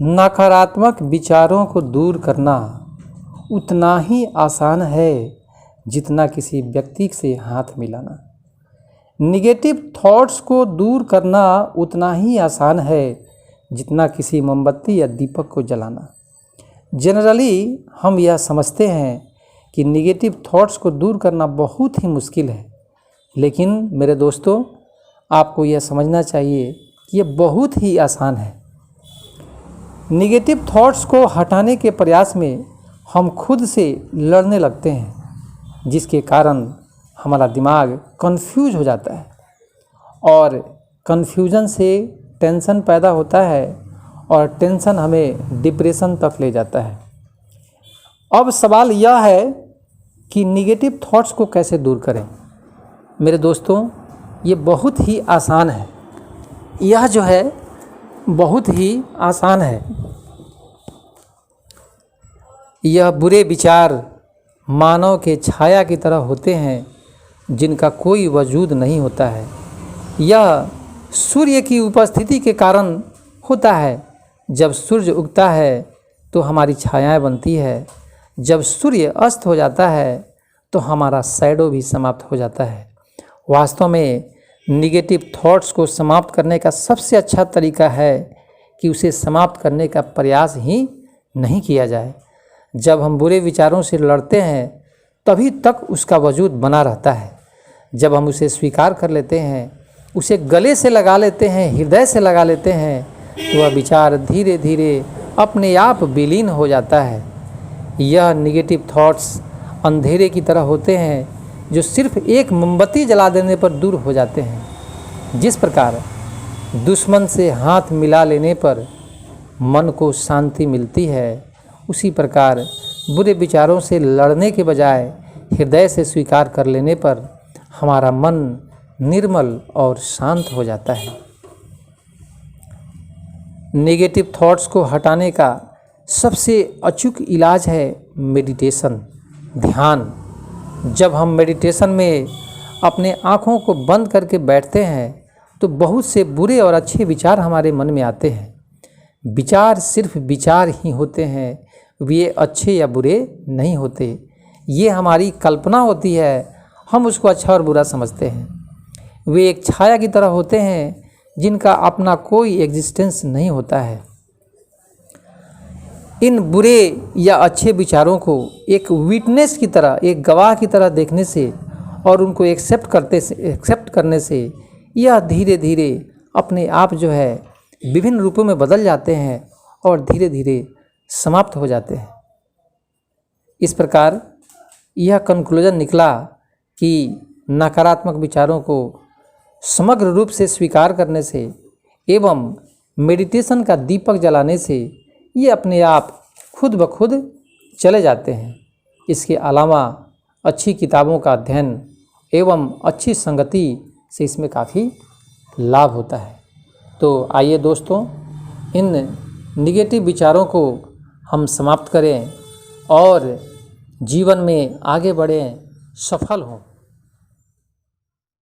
नकारात्मक विचारों को दूर करना उतना ही आसान है जितना किसी व्यक्ति से हाथ मिलाना। निगेटिव थॉट्स को दूर करना उतना ही आसान है जितना किसी मोमबत्ती या दीपक को जलाना। जनरली हम यह समझते हैं कि निगेटिव थॉट्स को दूर करना बहुत ही मुश्किल है, लेकिन मेरे दोस्तों, आपको यह समझना चाहिए कि यह बहुत ही आसान है। निगेटिव थॉट्स को हटाने के प्रयास में हम खुद से लड़ने लगते हैं, जिसके कारण हमारा दिमाग कंफ्यूज हो जाता है और कंफ्यूजन से टेंशन पैदा होता है और टेंशन हमें डिप्रेशन तक ले जाता है। अब सवाल यह है कि निगेटिव थॉट्स को कैसे दूर करें। मेरे दोस्तों, ये बहुत ही आसान है। यह जो है बहुत ही आसान है। यह बुरे विचार मानव के छाया की तरह होते हैं जिनका कोई वजूद नहीं होता है। यह सूर्य की उपस्थिति के कारण होता है। जब सूर्य उगता है तो हमारी छायाएं बनती है। जब सूर्य अस्त हो जाता है तो हमारा शैडो भी समाप्त हो जाता है। वास्तव में निगेटिव थॉट्स को समाप्त करने का सबसे अच्छा तरीका है कि उसे समाप्त करने का प्रयास ही नहीं किया जाए। जब हम बुरे विचारों से लड़ते हैं तभी तक उसका वजूद बना रहता है। जब हम उसे स्वीकार कर लेते हैं, उसे गले से लगा लेते हैं, हृदय से लगा लेते हैं, तो वह विचार धीरे धीरे अपने आप विलीन हो जाता है। यह निगेटिव थॉट्स अंधेरे की तरह होते हैं जो सिर्फ एक मोमबत्ती जला देने पर दूर हो जाते हैं। जिस प्रकार दुश्मन से हाथ मिला लेने पर मन को शांति मिलती है, उसी प्रकार बुरे विचारों से लड़ने के बजाय हृदय से स्वीकार कर लेने पर हमारा मन निर्मल और शांत हो जाता है। नेगेटिव थॉट्स को हटाने का सबसे अचूक इलाज है मेडिटेशन, ध्यान। जब हम मेडिटेशन में अपने आँखों को बंद करके बैठते हैं तो बहुत से बुरे और अच्छे विचार हमारे मन में आते हैं। विचार सिर्फ विचार ही होते हैं, वे अच्छे या बुरे नहीं होते। ये हमारी कल्पना होती है, हम उसको अच्छा और बुरा समझते हैं। वे एक छाया की तरह होते हैं जिनका अपना कोई एग्जिस्टेंस नहीं होता है। इन बुरे या अच्छे विचारों को एक विटनेस की तरह, एक गवाह की तरह देखने से और उनको एक्सेप्ट करने से यह धीरे धीरे अपने आप जो है विभिन्न रूपों में बदल जाते हैं और धीरे धीरे समाप्त हो जाते हैं। इस प्रकार यह कंक्लूजन निकला कि नकारात्मक विचारों को समग्र रूप से स्वीकार करने से एवं मेडिटेशन का दीपक जलाने से ये अपने आप खुद ब खुद चले जाते हैं। इसके अलावा अच्छी किताबों का अध्ययन एवं अच्छी संगति से इसमें काफ़ी लाभ होता है। तो आइए दोस्तों, इन निगेटिव विचारों को हम समाप्त करें और जीवन में आगे बढ़ें, सफल हों।